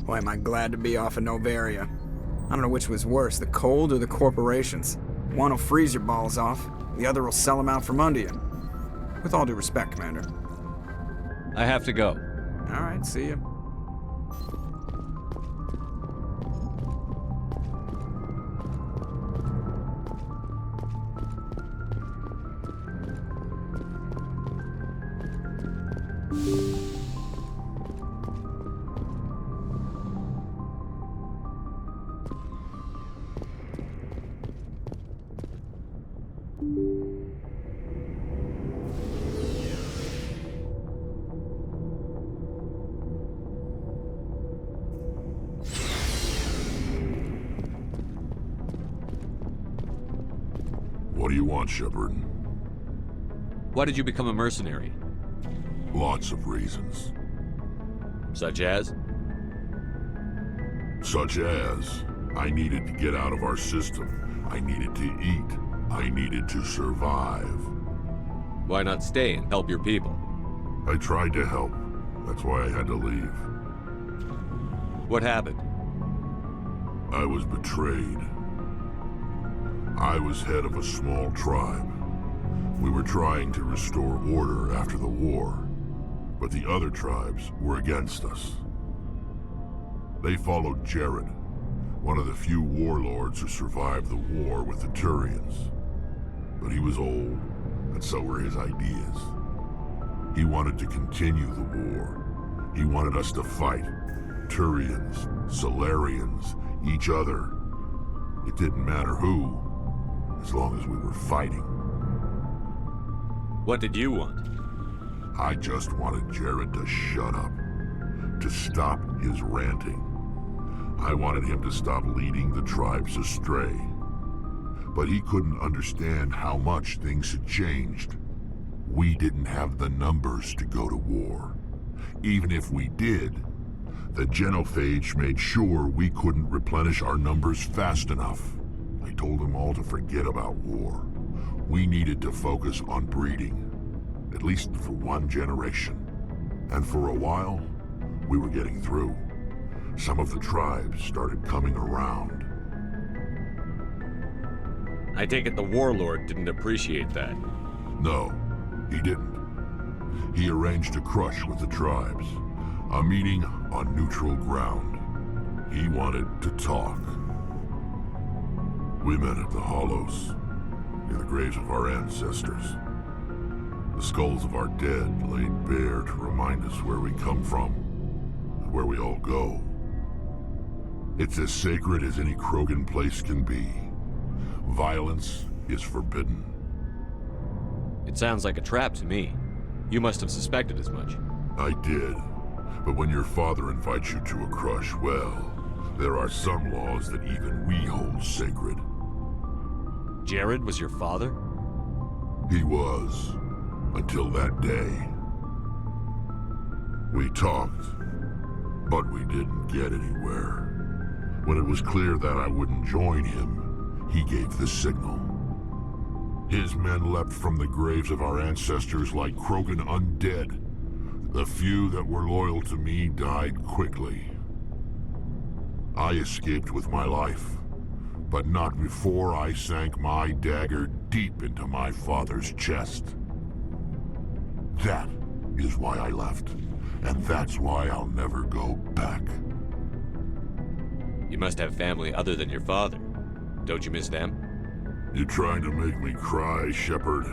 Boy, am I glad to be off of Novaria. I don't know which was worse, the cold or the corporations. One will freeze your balls off, the other will sell them out from under you. With all due respect, Commander. I have to go. All right, see you. What do you want, Shepard? Why did you become a mercenary? Lots of reasons. Such as? Such as, I needed to get out of our system. I needed to eat. I needed to survive. Why not stay and help your people? I tried to help. That's why I had to leave. What happened? I was betrayed. I was head of a small tribe. We were trying to restore order after the war, but the other tribes were against us. They followed Jared, one of the few warlords who survived the war with the Turians. But he was old, and so were his ideas. He wanted to continue the war. He wanted us to fight. Turians, Solarians, each other. It didn't matter who, as long as we were fighting. What did you want? I just wanted Jared to shut up, to stop his ranting. I wanted him to stop leading the tribes astray. But he couldn't understand how much things had changed. We didn't have the numbers to go to war. Even if we did, the genophage made sure we couldn't replenish our numbers fast enough. I told them all to forget about war. We needed to focus on breeding, at least for one generation. And for a while, we were getting through. Some of the tribes started coming around. I take it the warlord didn't appreciate that. No, he didn't. He arranged a crush with the tribes, a meeting on neutral ground. He wanted to talk. We met at the Hollows, near the graves of our ancestors. The skulls of our dead laid bare to remind us where we come from, and where we all go. It's as sacred as any Krogan place can be. Violence is forbidden. It sounds like a trap to me. You must have suspected as much. I did. But when your father invites you to a crush, well, there are some laws that even we hold sacred. Jared was your father? He was, until that day. We talked, but we didn't get anywhere. When it was clear that I wouldn't join him, he gave the signal. His men leapt from the graves of our ancestors like Krogan undead. The few that were loyal to me died quickly. I escaped with my life, but not before I sank my dagger deep into my father's chest. That is why I left, and that's why I'll never go back. You must have family other than your father. Don't you miss them? You trying to make me cry, Shepard?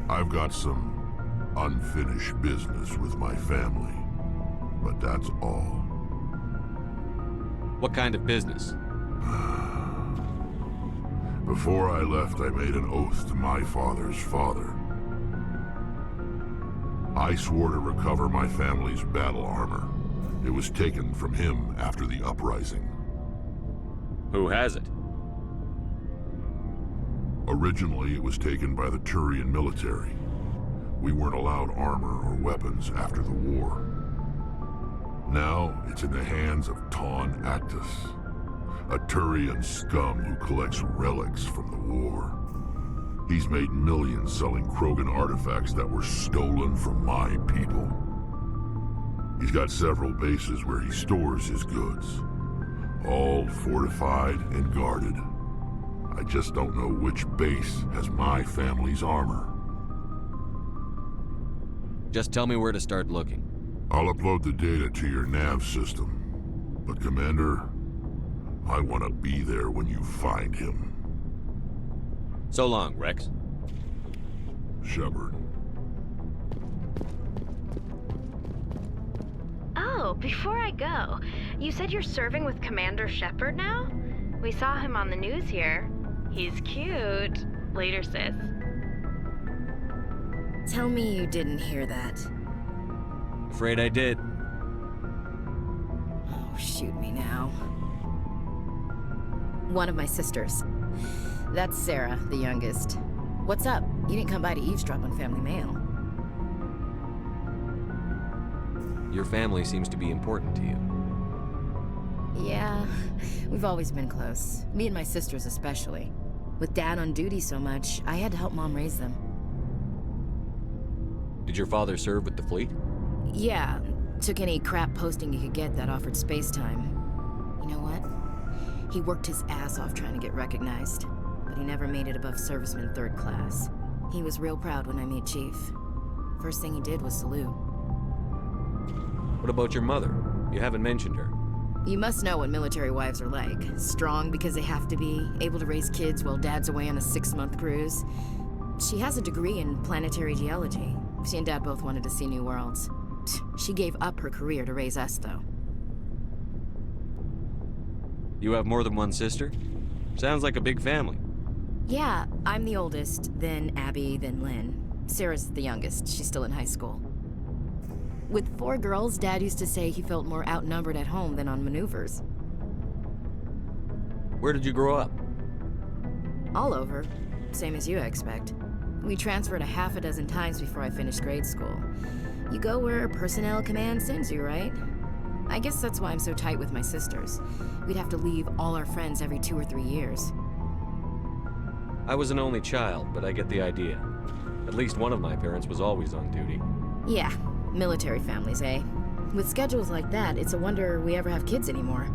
I've got some unfinished business with my family, but that's all. What kind of business? Before I left, I made an oath to my father's father. I swore to recover my family's battle armor. It was taken from him after the uprising. Who has it? Originally, it was taken by the Turian military. We weren't allowed armor or weapons after the war. Now, it's in the hands of Taun Actus, a Turian scum who collects relics from the war. He's made millions selling Krogan artifacts that were stolen from my people. He's got several bases where he stores his goods, all fortified and guarded. I just don't know which base has my family's armor. Just tell me where to start looking. I'll upload the data to your nav system. But Commander, I want to be there when you find him. So long, Rex. Shepard. Oh, before I go, you said you're serving with Commander Shepard now? We saw him on the news here. He's cute. Later, sis. Tell me you didn't hear that. Afraid I did. Oh, shoot me now. One of my sisters. That's Sarah, the youngest. What's up? You didn't come by to eavesdrop on family mail. Your family seems to be important to you. Yeah, we've always been close. Me and my sisters especially. With Dad on duty so much, I had to help Mom raise them. Did your father serve with the fleet? Yeah, took any crap posting he could get that offered space time. You know what? He worked his ass off trying to get recognized, but he never made it above serviceman 3rd class. He was real proud when I made Chief. First thing he did was salute. What about your mother? You haven't mentioned her. You must know what military wives are like. Strong because they have to be, able to raise kids while Dad's away on a 6-month cruise. She has a degree in planetary geology. She and Dad both wanted to see new worlds. She gave up her career to raise us, though. You have more than one sister? Sounds like a big family. Yeah, I'm the oldest, then Abby, then Lynn. Sarah's the youngest. She's still in high school. With 4 girls, Dad used to say he felt more outnumbered at home than on maneuvers. Where did you grow up? All over. Same as you, I expect. We transferred a half a dozen times before I finished grade school. You go where personnel command sends you, right? I guess that's why I'm so tight with my sisters. We'd have to leave all our friends every 2 or 3 years. I was an only child, but I get the idea. At least one of my parents was always on duty. Yeah, military families, eh? With schedules like that, it's a wonder we ever have kids anymore.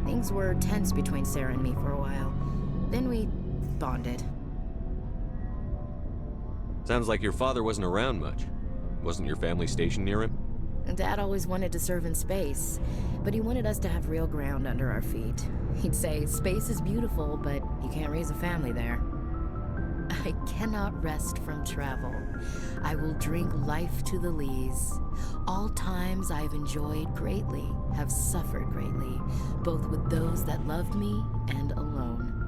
Things were tense between Sarah and me for a while. Then we bonded. Sounds like your father wasn't around much. Wasn't your family stationed near him? Dad always wanted to serve in space, but he wanted us to have real ground under our feet. He'd say, space is beautiful, but you can't raise a family there. I cannot rest from travel. I will drink life to the lees. All times I have enjoyed greatly, have suffered greatly, both with those that loved me and alone.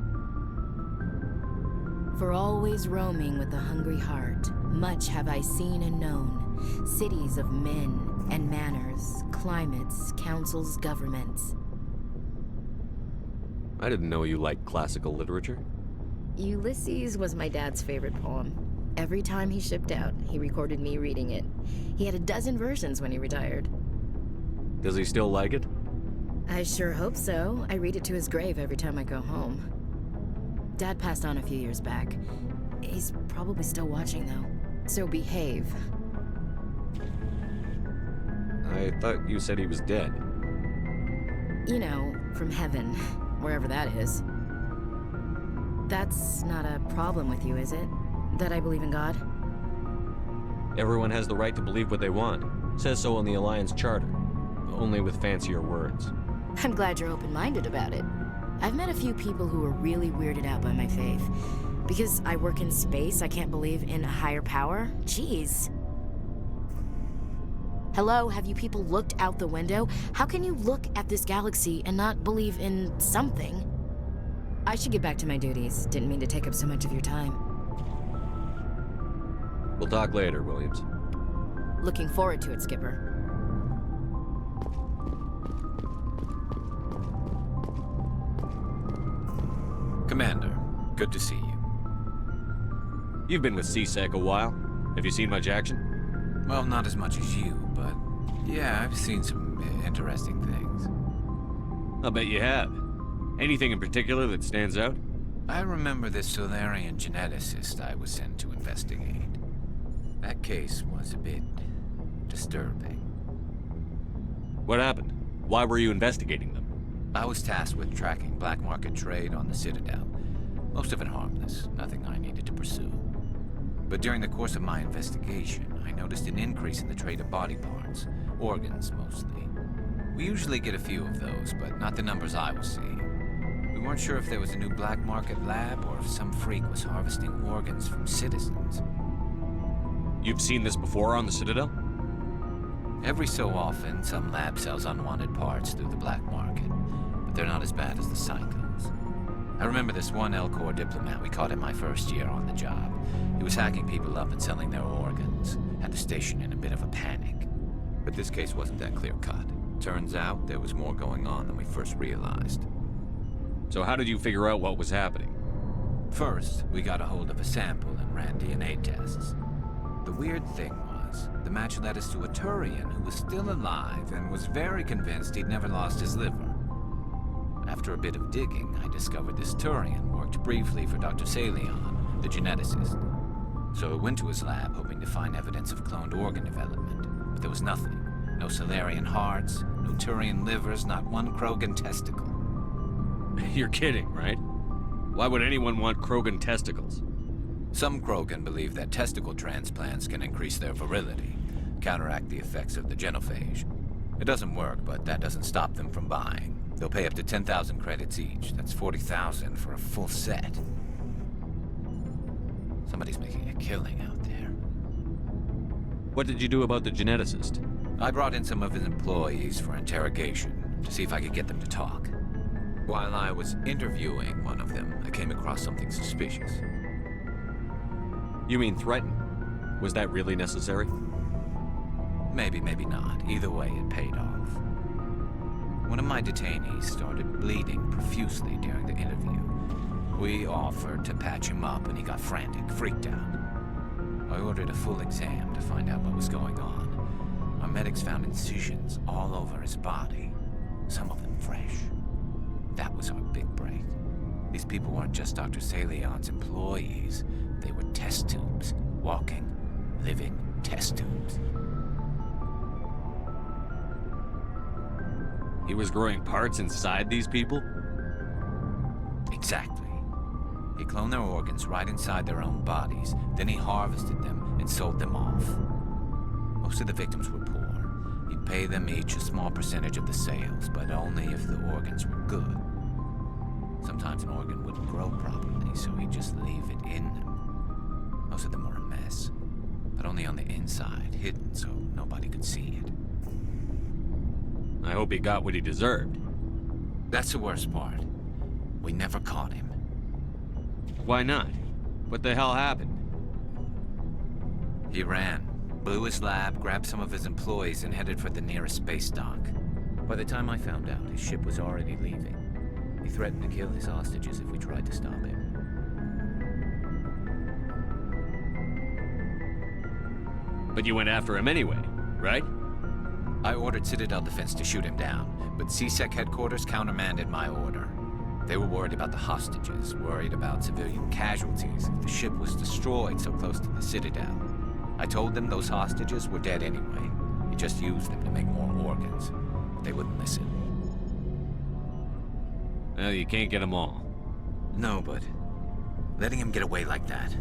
For always roaming with a hungry heart, much have I seen and known, cities of men and manners, climates, councils, governments. I didn't know you liked classical literature. Ulysses was my dad's favorite poem. Every time he shipped out, he recorded me reading it. He had a dozen versions when he retired. Does he still like it? I sure hope so. I read it to his grave every time I go home. Dad passed on a few years back. He's probably still watching, though. So behave. I thought you said he was dead. You know, from heaven, wherever that is. That's not a problem with you, is it? That I believe in God? Everyone has the right to believe what they want. Says so on the Alliance Charter. Only with fancier words. I'm glad you're open-minded about it. I've met a few people who are really weirded out by my faith. Because I work in space, I can't believe in a higher power? Jeez. Hello, have you people looked out the window? How can you look at this galaxy and not believe in something? I should get back to my duties. Didn't mean to take up so much of your time. We'll talk later, Williams. Looking forward to it, Skipper. Commander, good to see you. You've been with CSEC a while. Have you seen much action? Well, not as much as you, but yeah, I've seen some interesting things. I'll bet you have. Anything in particular that stands out? I remember this Solarian geneticist I was sent to investigate. That case was a bit disturbing. What happened? Why were you investigating them? I was tasked with tracking black market trade on the Citadel. Most of it harmless, nothing I needed to pursue. But during the course of my investigation, I noticed an increase in the trade of body parts, organs mostly. We usually get a few of those, but not the numbers I was seeing. We weren't sure if there was a new black market lab or if some freak was harvesting organs from citizens. You've seen this before on the Citadel? Every so often, some lab sells unwanted parts through the black market, but they're not as bad as the psychos. I remember this one L-Corps diplomat we caught in my first year on the job. He was hacking people up and selling their organs, had the station in a bit of a panic. But this case wasn't that clear-cut. Turns out there was more going on than we first realized. So how did you figure out what was happening? First, we got a hold of a sample and ran DNA tests. The weird thing was, the match led us to a Turian who was still alive and was very convinced he'd never lost his liver. After a bit of digging, I discovered this Turian worked briefly for Dr. Salion, the geneticist. So I went to his lab hoping to find evidence of cloned organ development, but there was nothing. No Salarian hearts, no Turian livers, not one Krogan testicle. You're kidding, right? Why would anyone want Krogan testicles? Some Krogan believe that testicle transplants can increase their virility, counteract the effects of the genophage. It doesn't work, but that doesn't stop them from buying. They'll pay up to 10,000 credits each. That's 40,000 for a full set. Somebody's making a killing out there. What did you do about the geneticist? I brought in some of his employees for interrogation, to see if I could get them to talk. While I was interviewing one of them, I came across something suspicious. You mean threaten? Was that really necessary? Maybe, maybe not. Either way, it paid off. One of my detainees started bleeding profusely during the interview. We offered to patch him up and he got frantic, freaked out. I ordered a full exam to find out what was going on. Our medics found incisions all over his body, some of them fresh. That was our big break. These people weren't just Dr. Salion's employees. They were test tubes. Walking, living test tubes. He was growing parts inside these people? Exactly. He cloned their organs right inside their own bodies. Then he harvested them and sold them off. Most of the victims were poor. He'd pay them each a small percentage of the sales, but only if the organs were good. Sometimes an organ wouldn't grow properly, so he'd just leave it in them. Most of them were a mess, but only on the inside, hidden so nobody could see it. I hope he got what he deserved. That's the worst part. We never caught him. Why not? What the hell happened? He ran, blew his lab, grabbed some of his employees, and headed for the nearest space dock. By the time I found out, his ship was already leaving. He threatened to kill his hostages if we tried to stop him. But you went after him anyway, right? I ordered Citadel Defense to shoot him down, but CSEC headquarters countermanded my order. They were worried about the hostages, worried about civilian casualties if the ship was destroyed so close to the Citadel. I told them those hostages were dead anyway. He just used them to make more organs. But they wouldn't listen. Well, you can't get them all. No, but letting him get away like that.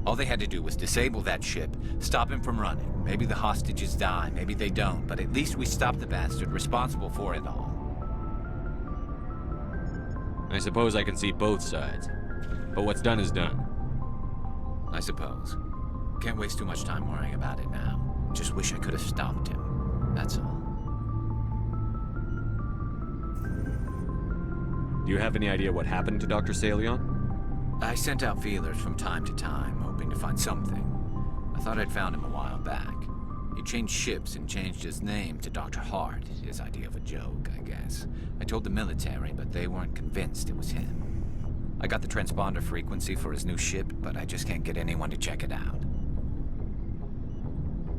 All they had to do was disable that ship, stop him from running. Maybe the hostages die, maybe they don't, but at least we stopped the bastard responsible for it all. I suppose I can see both sides. But what's done is done. I suppose. Can't waste too much time worrying about it now. Just wish I could have stopped him. That's all. Do you have any idea what happened to Dr. Salion? I sent out feelers from time to time, hoping to find something. I thought I'd found him a while back. He changed ships and changed his name to Dr. Hart, his idea of a joke, I guess. I told the military, but they weren't convinced it was him. I got the transponder frequency for his new ship, but I just can't get anyone to check it out.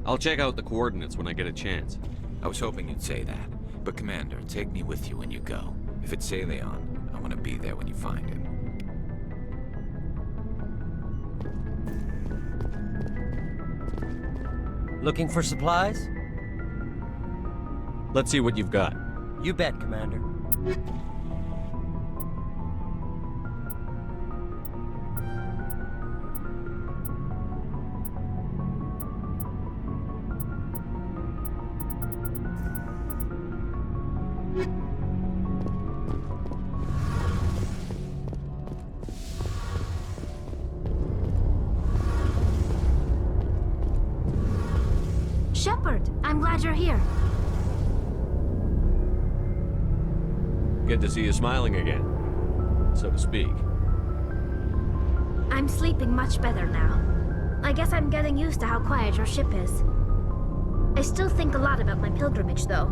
I'll check out the coordinates when I get a chance. I was hoping you'd say that. But Commander, take me with you when you go. If it's Salion, I want to be there when you find him. Looking for supplies? Let's see what you've got. You bet, Commander. Shepard, I'm glad you're here. Good to see you smiling again, so to speak. I'm sleeping much better now. I guess I'm getting used to how quiet your ship is. I still think a lot about my pilgrimage, though.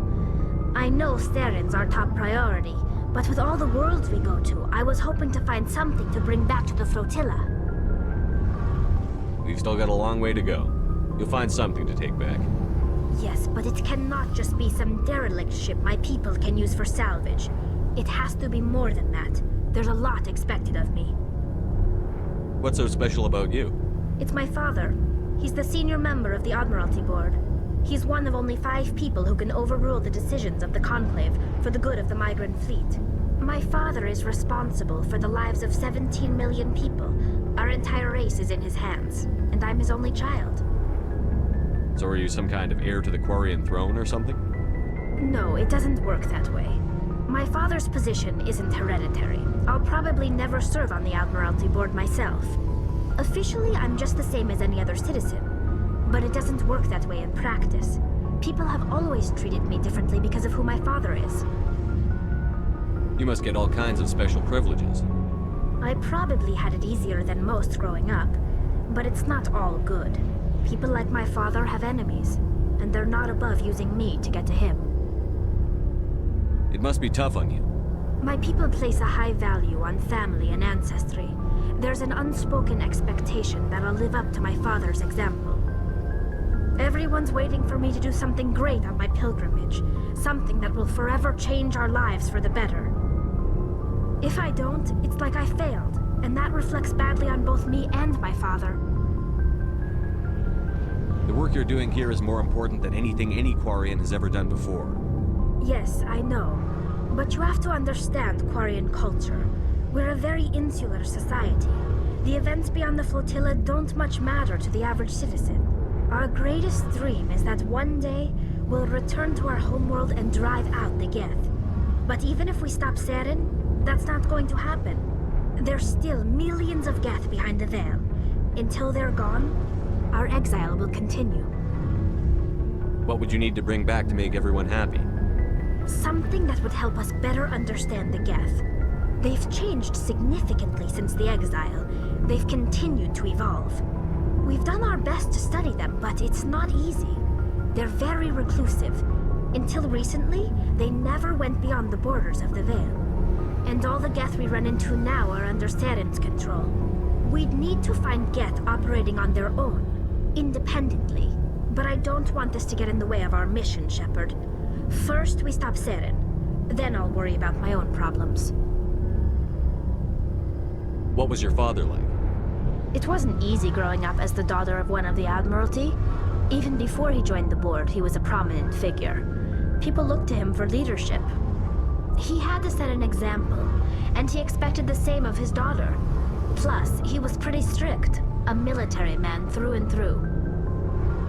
I know Saren's our top priority, but with all the worlds we go to, I was hoping to find something to bring back to the flotilla. We've still got a long way to go. You'll find something to take back. Yes, but it cannot just be some derelict ship my people can use for salvage. It has to be more than that. There's a lot expected of me. What's so special about you? It's my father. He's the senior member of the Admiralty Board. He's one of only 5 people who can overrule the decisions of the Conclave for the good of the migrant fleet. My father is responsible for the lives of 17 million people. Our entire race is in his hands, and I'm his only child. So are you some kind of heir to the Quarian throne or something? No, it doesn't work that way. My father's position isn't hereditary. I'll probably never serve on the Admiralty Board myself. Officially, I'm just the same as any other citizen. But it doesn't work that way in practice. People have always treated me differently because of who my father is. You must get all kinds of special privileges. I probably had it easier than most growing up, but it's not all good. People like my father have enemies, and they're not above using me to get to him. It must be tough on you. My people place a high value on family and ancestry. There's an unspoken expectation that I'll live up to my father's example. Everyone's waiting for me to do something great on my pilgrimage, something that will forever change our lives for the better. If I don't, it's like I failed, and that reflects badly on both me and my father. The work you're doing here is more important than anything any Quarian has ever done before. Yes, I know. But you have to understand Quarian culture. We're a very insular society. The events beyond the flotilla don't much matter to the average citizen. Our greatest dream is that one day we'll return to our homeworld and drive out the Geth. But even if we stop Saren, that's not going to happen. There's still millions of Geth behind the veil. Until they're gone, our exile will continue. What would you need to bring back to make everyone happy? Something that would help us better understand the Geth. They've changed significantly since the exile. They've continued to evolve. We've done our best to study them, but it's not easy. They're very reclusive. Until recently, they never went beyond the borders of the Veil. And all the Geth we run into now are under Saren's control. We'd need to find Geth operating on their own, independently. But I don't want this to get in the way of our mission, Shepard. First, we stop Saren. Then I'll worry about my own problems. What was your father like? It wasn't easy growing up as the daughter of one of the Admiralty. Even before he joined the board, he was a prominent figure. People looked to him for leadership. He had to set an example, and he expected the same of his daughter. Plus, he was pretty strict, a military man through and through.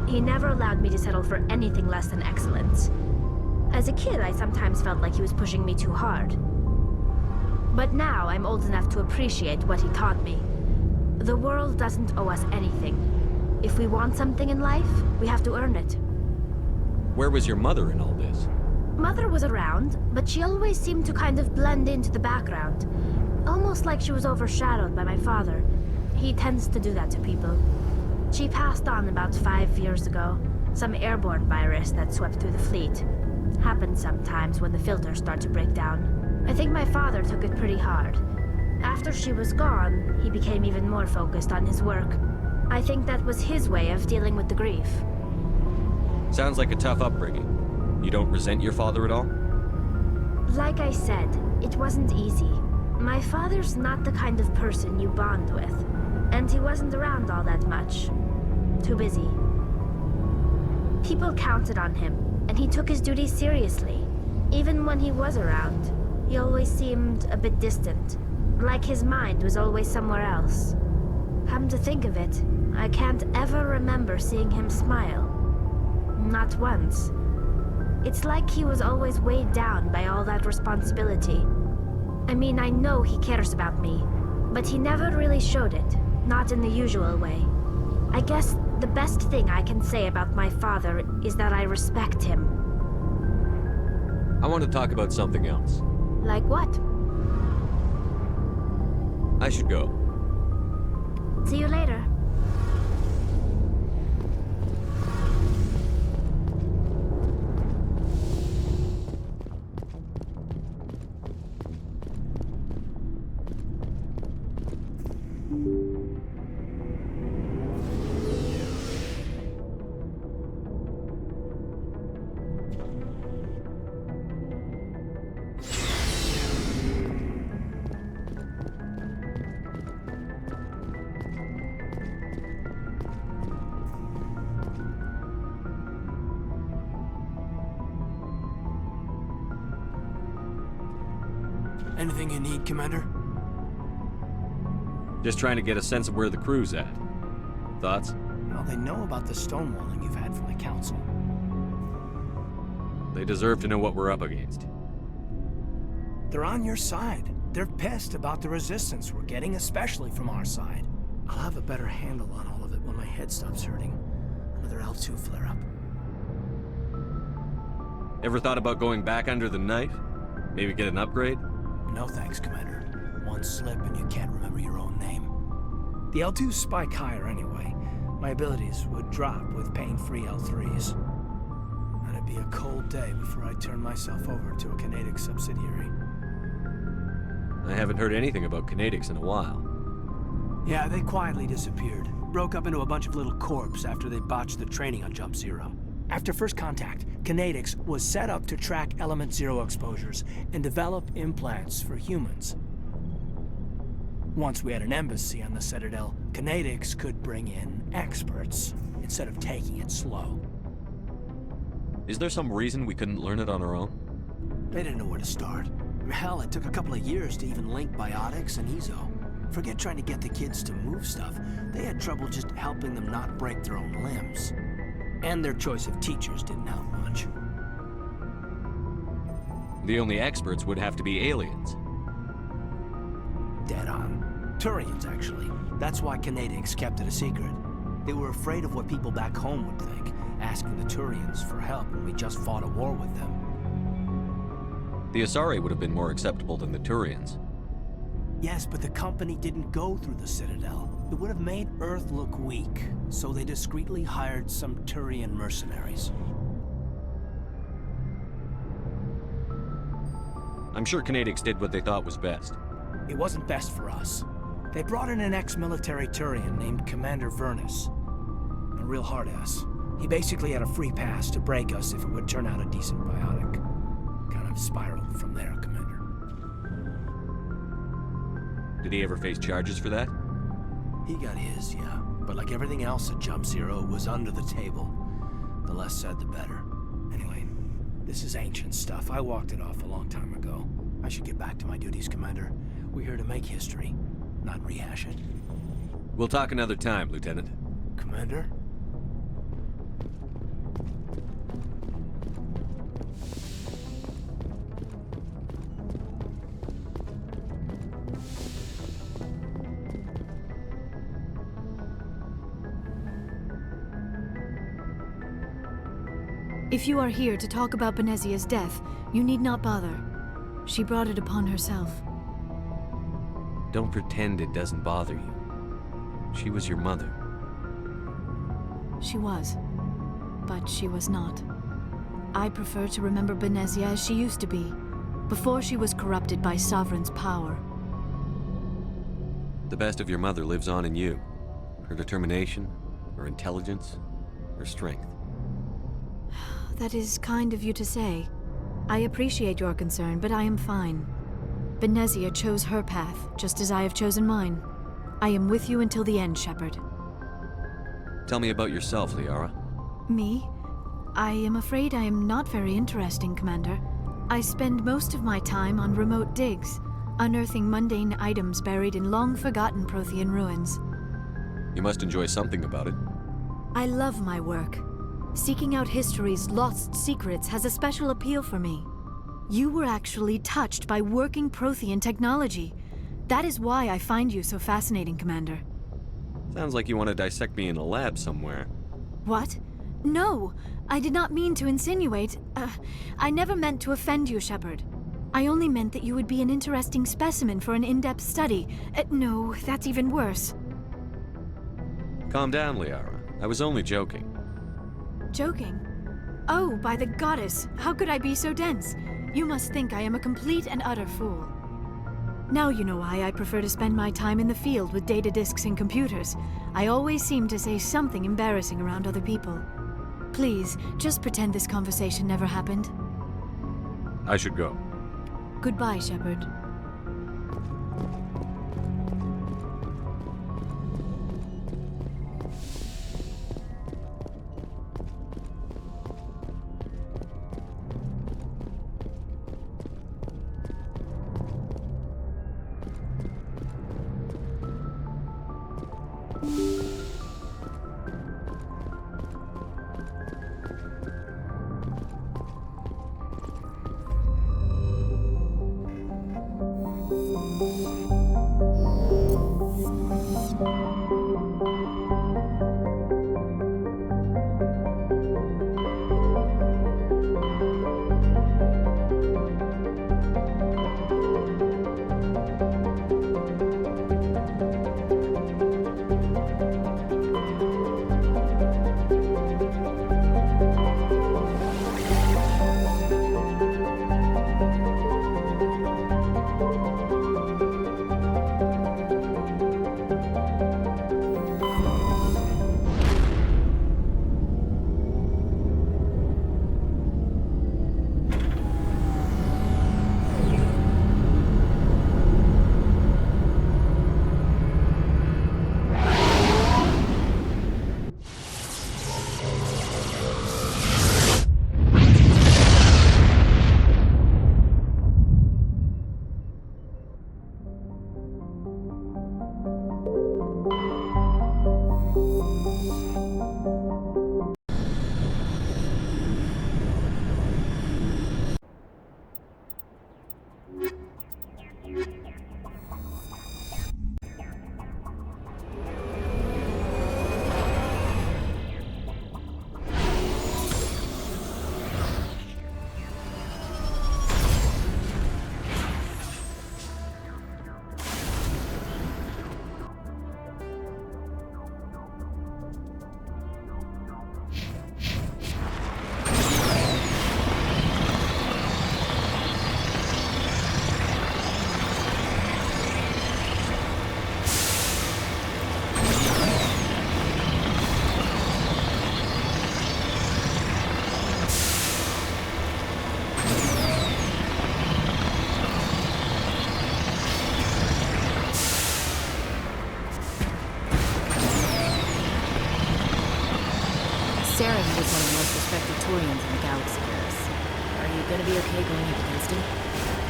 He never allowed me to settle for anything less than excellence. As a kid, I sometimes felt like he was pushing me too hard. But now I'm old enough to appreciate what he taught me. The world doesn't owe us anything. If we want something in life, we have to earn it. Where was your mother in all this? Mother was around, but she always seemed to kind of blend into the background. Almost like she was overshadowed by my father. He tends to do that to people. She passed on about 5 years ago. Some airborne virus that swept through the fleet. Happens sometimes when the filters start to break down. I think my father took it pretty hard. After she was gone, he became even more focused on his work. I think that was his way of dealing with the grief. Sounds like a tough upbringing. You don't resent your father at all? Like I said, it wasn't easy. My father's not the kind of person you bond with. And he wasn't around all that much. Too busy. People counted on him, and he took his duties seriously. Even when he was around, he always seemed a bit distant, like his mind was always somewhere else. Come to think of it, I can't ever remember seeing him smile. Not once. It's like he was always weighed down by all that responsibility. I mean, I know he cares about me, but he never really showed it, not in the usual way. I guess the best thing I can say about my father is that I respect him. I want to talk about something else. Like what? I should go. See you later. Anything you need, Commander? Just trying to get a sense of where the crew's at. Thoughts? Well, they know about the stonewalling you've had from the Council. They deserve to know what we're up against. They're on your side. They're pissed about the resistance we're getting, especially from our side. I'll have a better handle on all of it when my head stops hurting. Another L2 flare-up. Ever thought about going back under the knife? Maybe get an upgrade? No thanks, Commander. One slip and you can't remember your own name. The L2s spike higher anyway. My abilities would drop with pain-free L3s. And it'd be a cold day before I turn myself over to a Canadic subsidiary. I haven't heard anything about Canadics in a while. Yeah, they quietly disappeared. Broke up into a bunch of little corps after they botched the training on Jump Zero. After first contact, Canadics was set up to track Element Zero exposures and develop implants for humans. Once we had an embassy on the Citadel, Canadics could bring in experts instead of taking it slow. Is there some reason we couldn't learn it on our own? They didn't know where to start. Hell, it took a couple of years to even link biotics and Ezo. Forget trying to get the kids to move stuff. They had trouble just helping them not break their own limbs. And their choice of teachers didn't help much. The only experts would have to be aliens. Dead on. Turians, actually. That's why Canadics kept it a secret. They were afraid of what people back home would think, asking the Turians for help when we just fought a war with them. The Asari would have been more acceptable than the Turians. Yes, but the company didn't go through the Citadel. It would have made Earth look weak, so they discreetly hired some Turian mercenaries. I'm sure Canadics did what they thought was best. It wasn't best for us. They brought in an ex-military Turian named Commander Vernus. A real hard-ass. He basically had a free pass to break us if it would turn out a decent biotic. Kind of spiraled from there, Commander. Did he ever face charges for that? He got his, yeah. But like everything else at Jump Zero, it was under the table. The less said, the better. Anyway, this is ancient stuff. I walked it off a long time ago. I should get back to my duties, Commander. We're here to make history, not rehash it. We'll talk another time, Lieutenant. Commander? If you are here to talk about Benezia's death, you need not bother. She brought it upon herself. Don't pretend it doesn't bother you. She was your mother. She was. But she was not. I prefer to remember Benezia as she used to be, before she was corrupted by Sovereign's power. The best of your mother lives on in you. Her determination, her intelligence, her strength. That is kind of you to say. I appreciate your concern, but I am fine. Benezia chose her path, just as I have chosen mine. I am with you until the end, Shepard. Tell me about yourself, Liara. Me? I am afraid I am not very interesting, Commander. I spend most of my time on remote digs, unearthing mundane items buried in long-forgotten Prothean ruins. You must enjoy something about it. I love my work. Seeking out history's lost secrets has a special appeal for me. You were actually touched by working Prothean technology. That is why I find you so fascinating, Commander. Sounds like you want to dissect me in a lab somewhere. What? No! I did not mean to insinuate. I never meant to offend you, Shepard. I only meant that you would be an interesting specimen for an in-depth study. No, that's even worse. Calm down, Liara. I was only joking. Joking? Oh, by the goddess, how could I be so dense? You must think I am a complete and utter fool. Now you know why I prefer to spend my time in the field with data disks and computers. I always seem to say something embarrassing around other people. Please, just pretend this conversation never happened. I should go. Goodbye, Shepard. Saren was one of the most respected Turians in the galaxy, Garrus. Are you gonna be okay going up against him?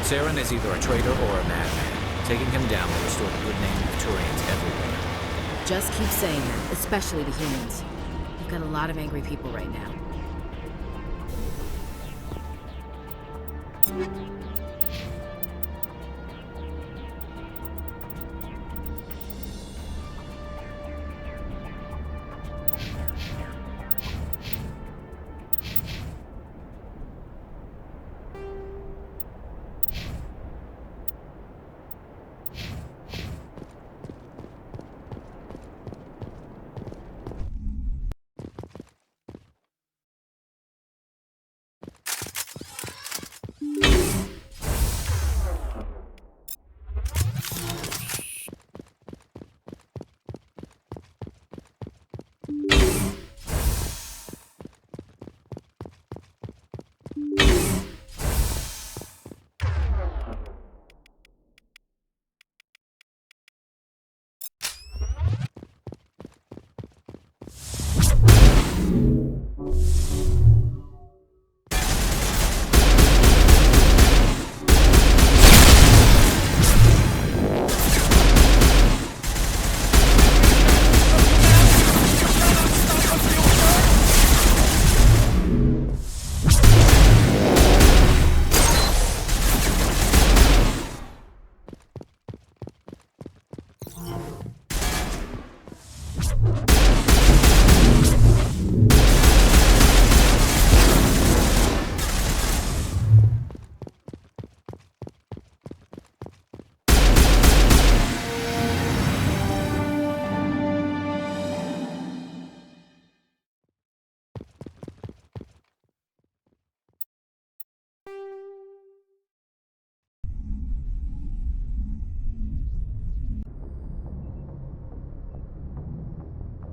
Saren is either a traitor or a madman. Taking him down will restore the good name of Turians everywhere. Just keep saying that, especially the humans. You've got a lot of angry people right now.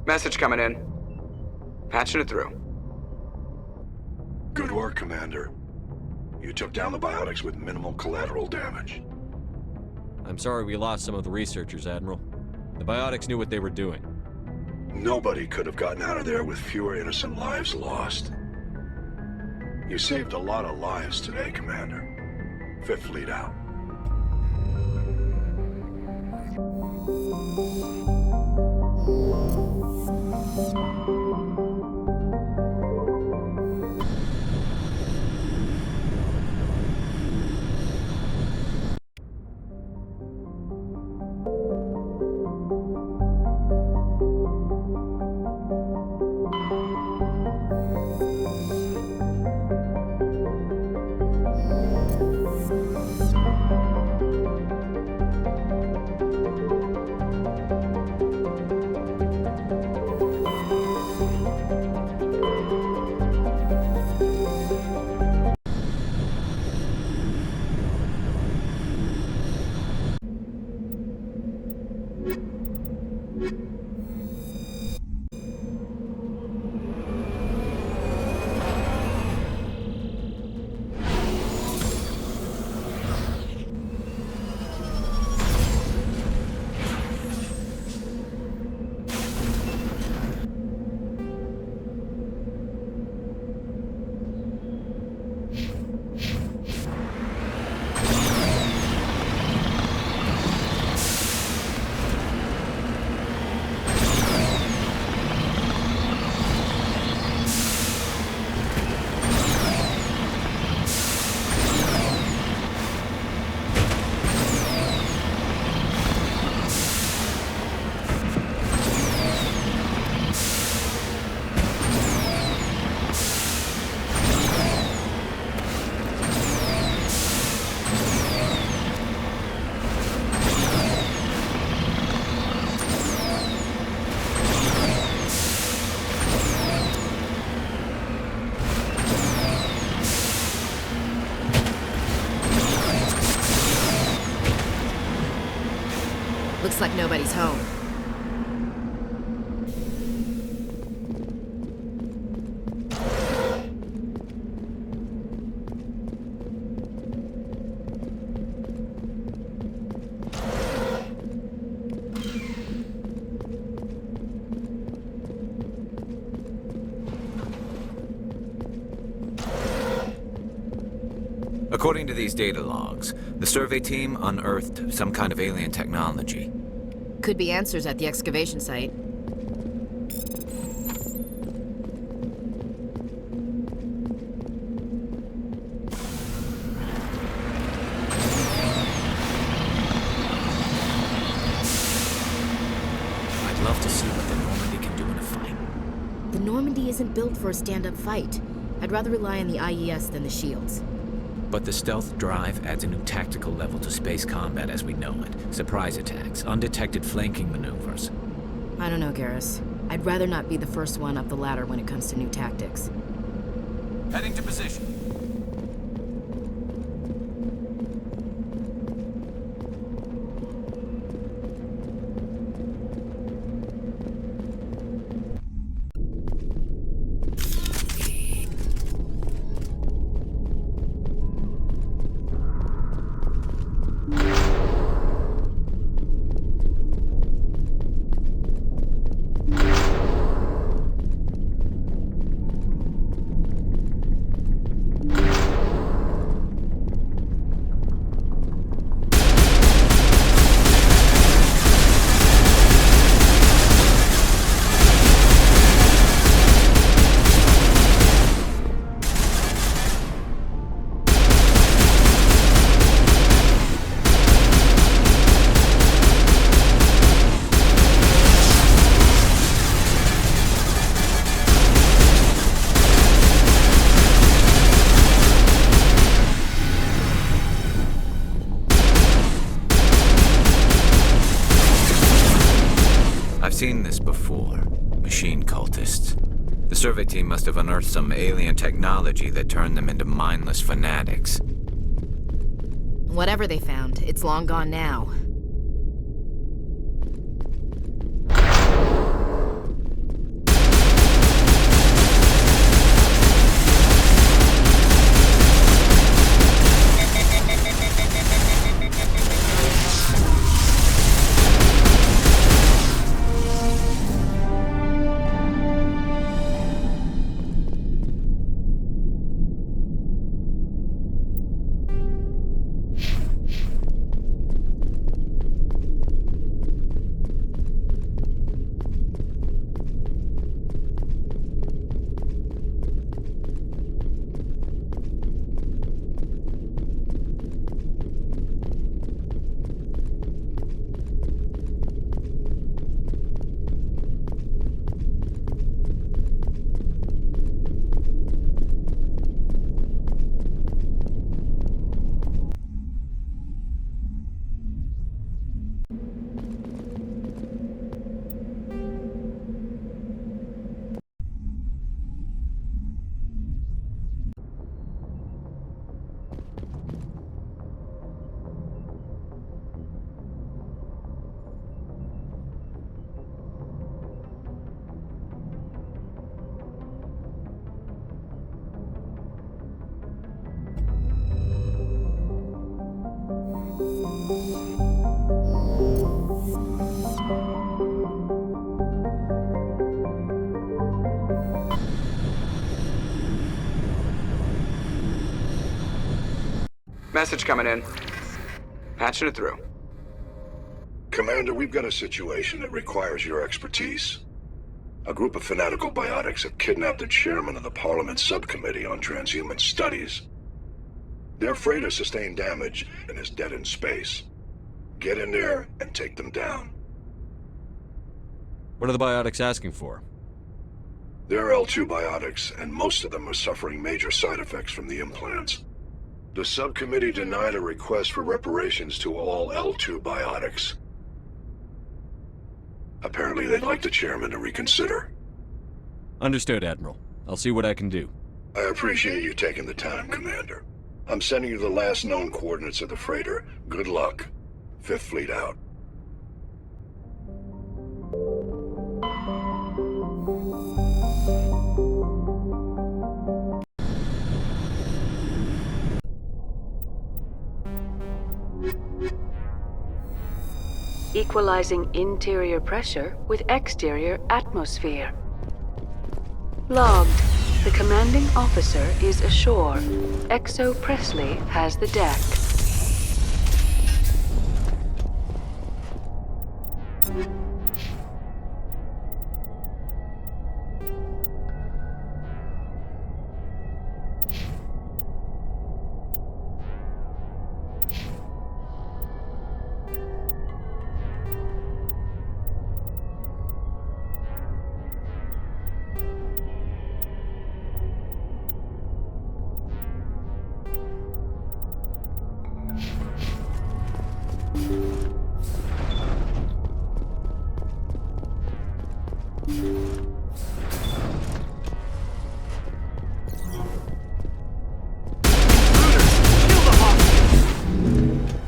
Message coming in. Patching it through. Good work, Commander. You took down the biotics with minimal collateral damage. I'm sorry we lost some of the researchers, Admiral. The biotics knew what they were doing. Nobody could have gotten out of there with fewer innocent lives lost. You saved a lot of lives today, Commander. Fifth Fleet out. Looks like nobody's home. According to these data logs, the survey team unearthed some kind of alien technology. Could be answers at the excavation site. I'd love to see what the Normandy can do in a fight. The Normandy isn't built for a stand-up fight. I'd rather rely on the IES than the shields. But the stealth drive adds a new tactical level to space combat as we know it. Surprise attacks, undetected flanking maneuvers. I don't know, Garrus. I'd rather not be the first one up the ladder when it comes to new tactics. Heading to position. Seen this before. Machine cultists. The survey team must have unearthed some alien technology that turned them into mindless fanatics. Whatever they found, it's long gone now. Message coming in. Patching it through. Commander, we've got a situation that requires your expertise. A group of fanatical biotics have kidnapped the chairman of the Parliament Subcommittee on Transhuman Studies. Their freighter sustained damage and is dead in space. Get in there and take them down. What are the biotics asking for? They're L2 biotics, and most of them are suffering major side effects from the implants. The subcommittee denied a request for reparations to all L2 biotics. Apparently they'd like the chairman to reconsider. Understood, Admiral. I'll see what I can do. I appreciate you taking the time, Commander. I'm sending you the last known coordinates of the freighter. Good luck. 5th Fleet out. Equalizing interior pressure with exterior atmosphere. Logged. The commanding officer is ashore. Exo Presley has the deck.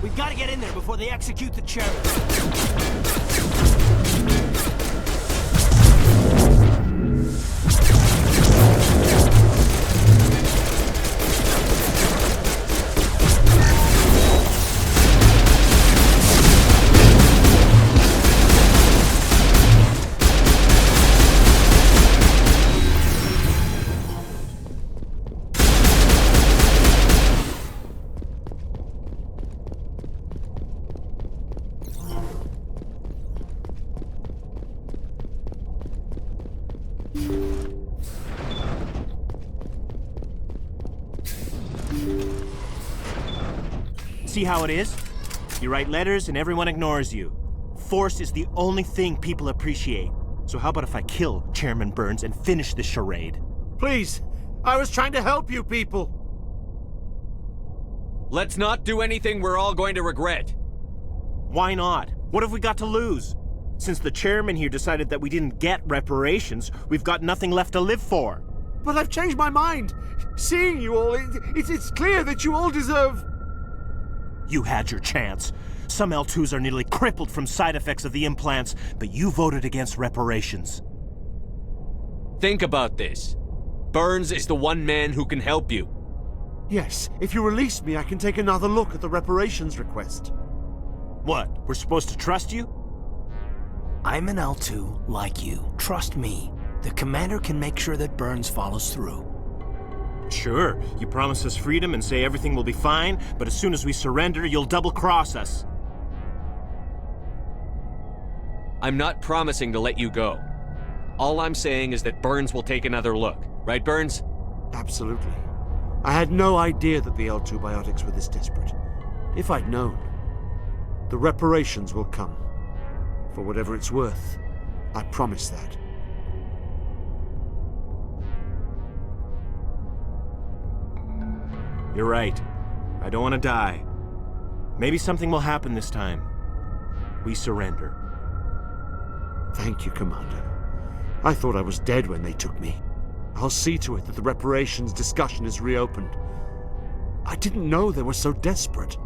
We've got to get in there before they execute the chairman. See how it is? You write letters and everyone ignores you. Force is the only thing people appreciate. So how about if I kill Chairman Burns and finish this charade? Please, I was trying to help you people. Let's not do anything we're all going to regret. Why not? What have we got to lose? Since the chairman here decided that we didn't get reparations, we've got nothing left to live for. But I've changed my mind. Seeing you all, it's clear that you all deserve... You had your chance. Some L2s are nearly crippled from side effects of the implants, but you voted against reparations. Think about this. Burns is the one man who can help you. Yes, if you release me, I can take another look at the reparations request. What, we're supposed to trust you? I'm an L2 like you. Trust me. The commander can make sure that Burns follows through. Sure, you promise us freedom and say everything will be fine, but as soon as we surrender, you'll double-cross us. I'm not promising to let you go. All I'm saying is that Burns will take another look. Right, Burns? Absolutely. I had no idea that the L2 biotics were this desperate. If I'd known, the reparations will come. For whatever it's worth, I promise that. You're right. I don't want to die. Maybe something will happen this time. We surrender. Thank you, Commander. I thought I was dead when they took me. I'll see to it that the reparations discussion is reopened. I didn't know they were so desperate.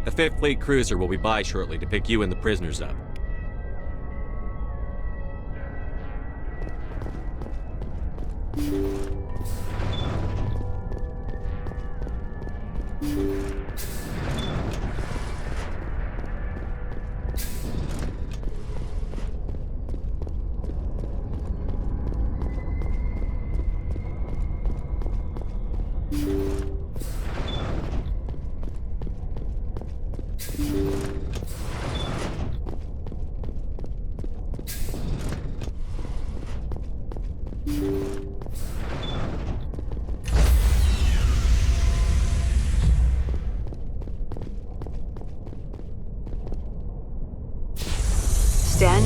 A 5th Fleet cruiser will be by shortly to pick you and the prisoners up. Stand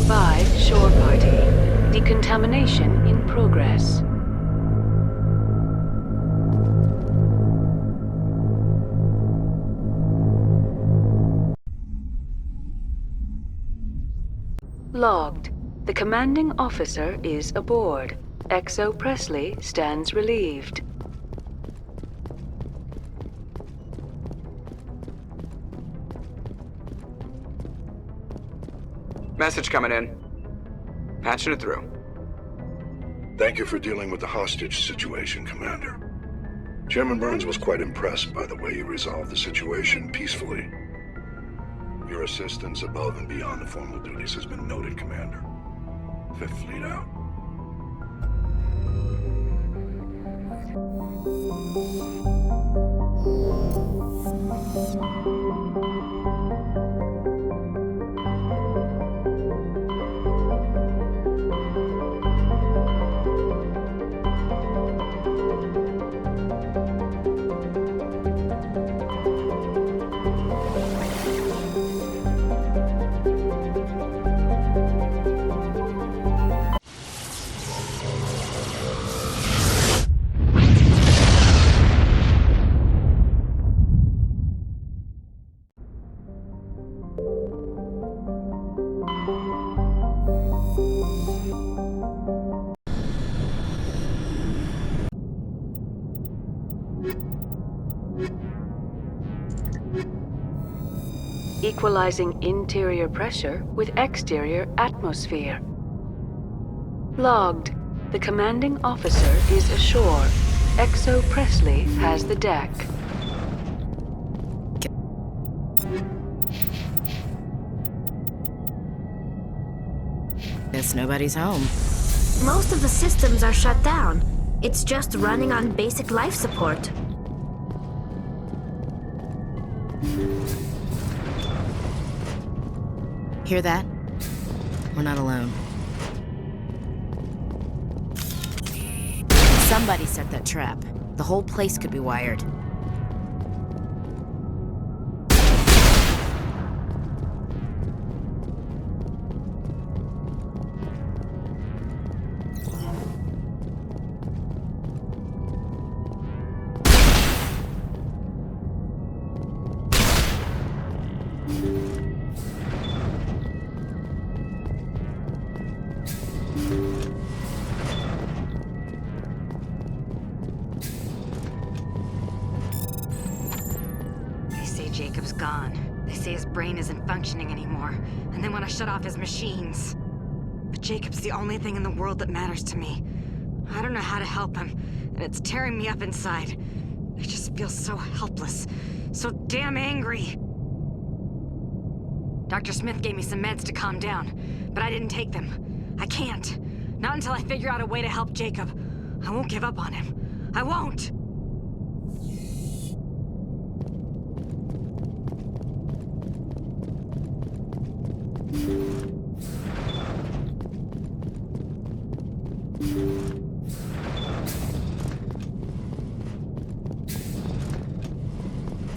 by, shore party. Decontamination in progress. Logged. The commanding officer is aboard. XO Presley stands relieved. Message coming in. Patching it through. Thank you for dealing with the hostage situation, Commander. Chairman Burns was quite impressed by the way you resolved the situation peacefully. Your assistance above and beyond the formal duties has been noted, Commander. Fifth Fleet out. Equalizing interior pressure with exterior atmosphere. Logged. The commanding officer is ashore. XO Presley has the deck. Guess nobody's home. Most of the systems are shut down. It's just running on basic life support. Hear that? We're not alone. Somebody set that trap. The whole place could be wired. Jacob's gone. They say his brain isn't functioning anymore, and they want to shut off his machines. But Jacob's the only thing in the world that matters to me. I don't know how to help him, and it's tearing me up inside. I just feel so helpless, so damn angry. Dr. Smith gave me some meds to calm down, but I didn't take them. I can't. Not until I figure out a way to help Jacob. I won't give up on him. I won't!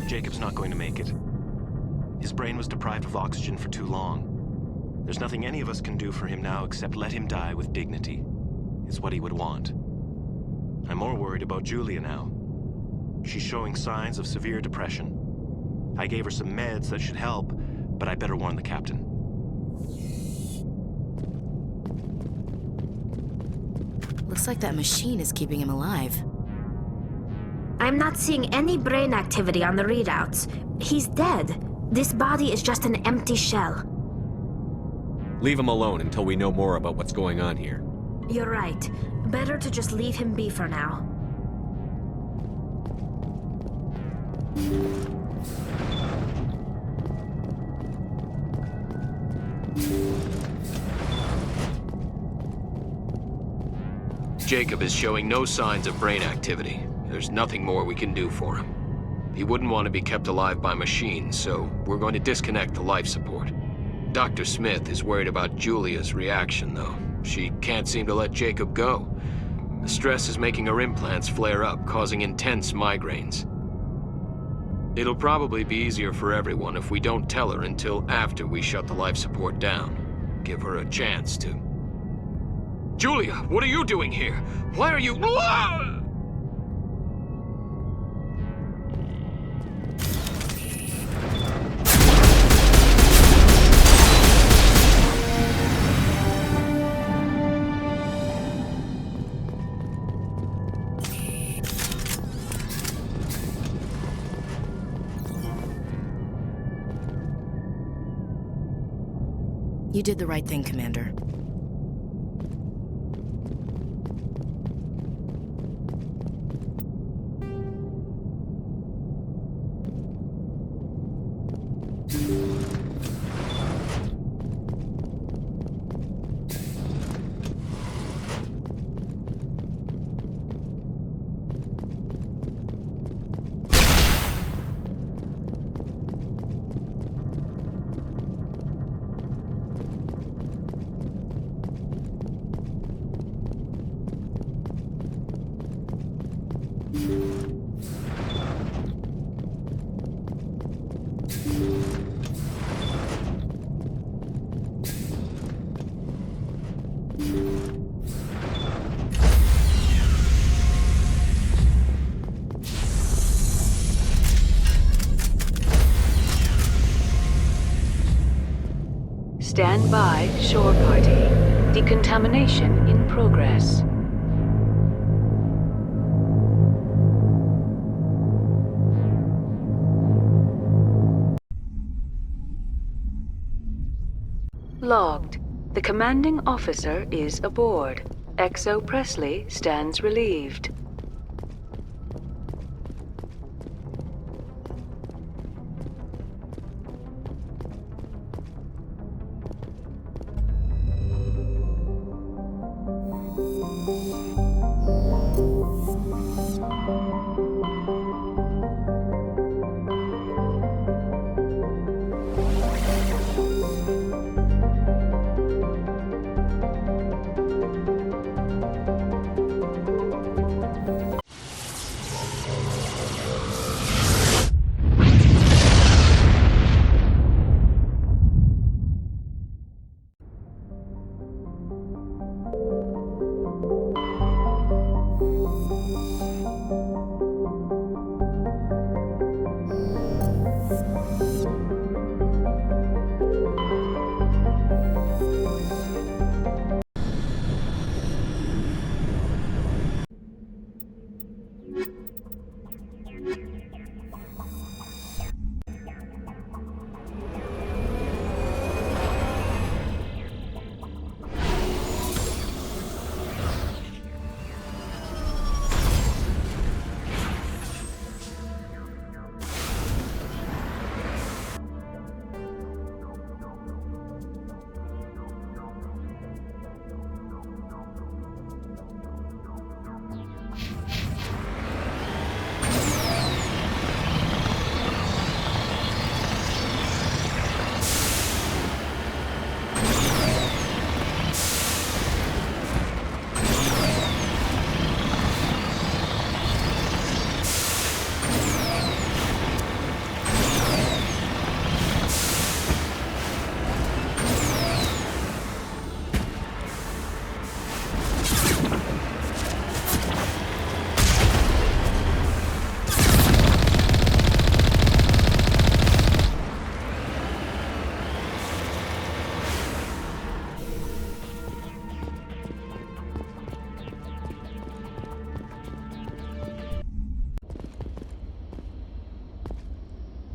Jacob's not going to make it. His brain was deprived of oxygen for too long. There's nothing any of us can do for him now except let him die with dignity. It's what he would want. I'm more worried about Julia now. She's showing signs of severe depression. I gave her some meds that should help, but I better warn the captain. Looks like that machine is keeping him alive. I'm not seeing any brain activity on the readouts. He's dead. This body is just an empty shell. Leave him alone until we know more about what's going on here. You're right. Better to just leave him be for now. Jacob is showing no signs of brain activity. There's nothing more we can do for him. He wouldn't want to be kept alive by machines, so we're going to disconnect the life support. Dr. Smith is worried about Julia's reaction, though. She can't seem to let Jacob go. The stress is making her implants flare up, causing intense migraines. It'll probably be easier for everyone if we don't tell her until after we shut the life support down. Give her a chance to... Julia, what are you doing here? Why are you... You did the right thing, Commander. Stand by, shore party. Decontamination in progress. Logged. The commanding officer is aboard. XO Presley stands relieved.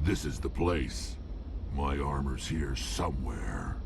This is the place. My armor's here somewhere.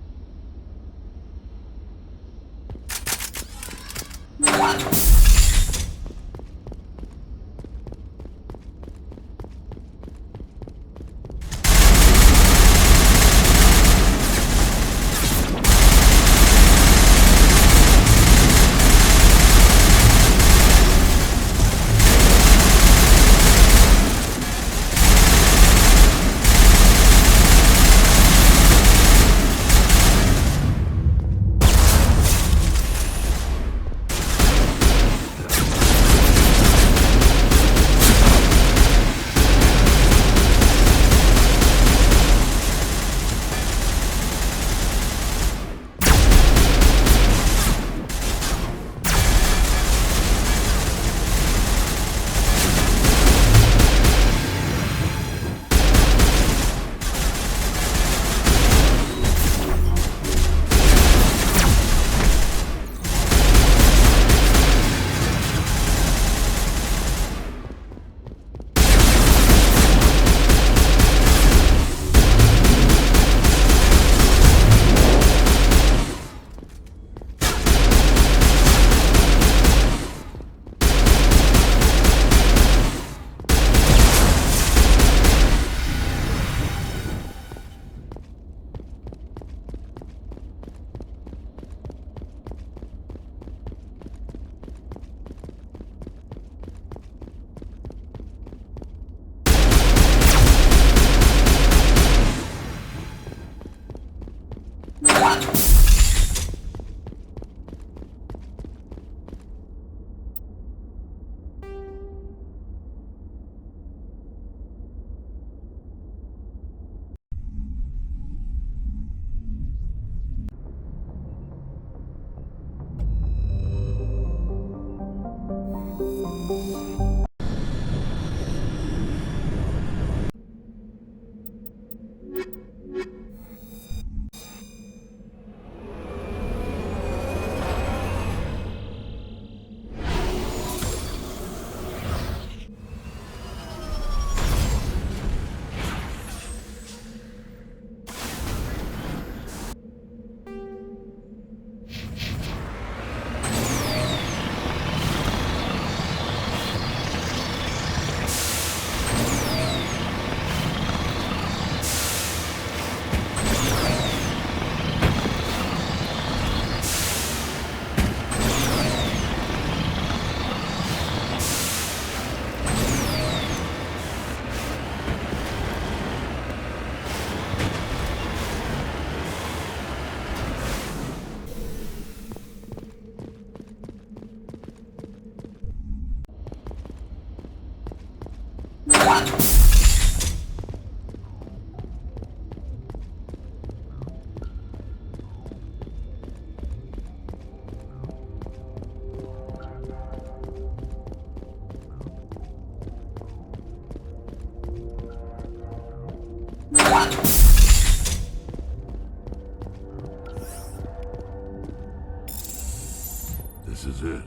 This is it.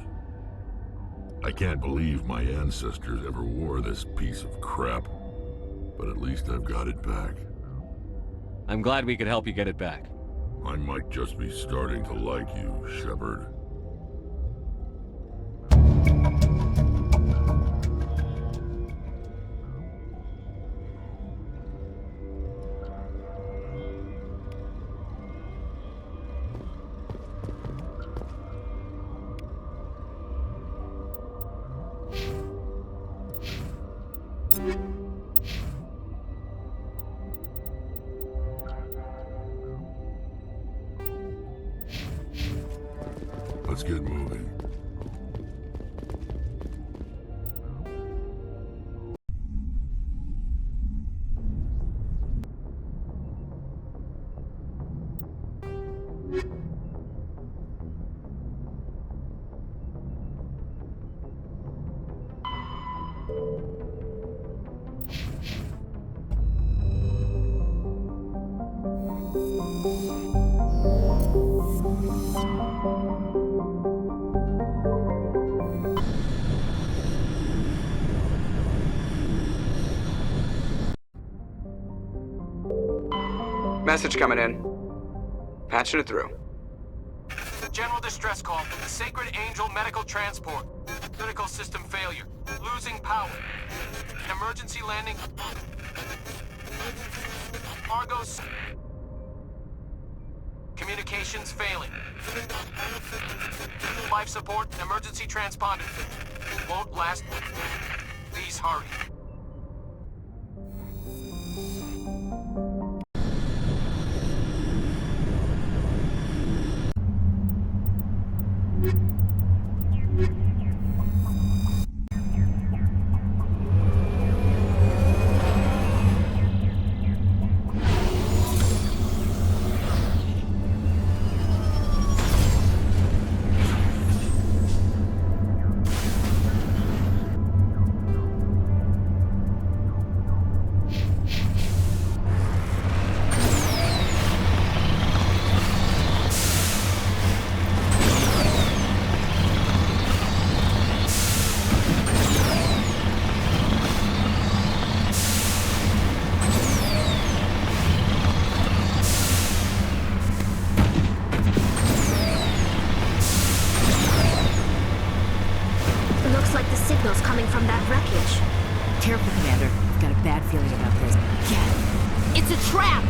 I can't believe my ancestors ever wore this piece of crap, but at least I've got it back. I'm glad we could help you get it back. I might just be starting to like you, Shepard. Let's get moving. Message coming in. Patching it through. General distress call from the Sacred Angel Medical Transport. Critical system failure. Losing power. An emergency landing. Argos. Communications failing. Life support and emergency transponder. Won't last. Please hurry. Coming from that wreckage. Careful, Commander. I've got a bad feeling about this. Yeah. It's a trap!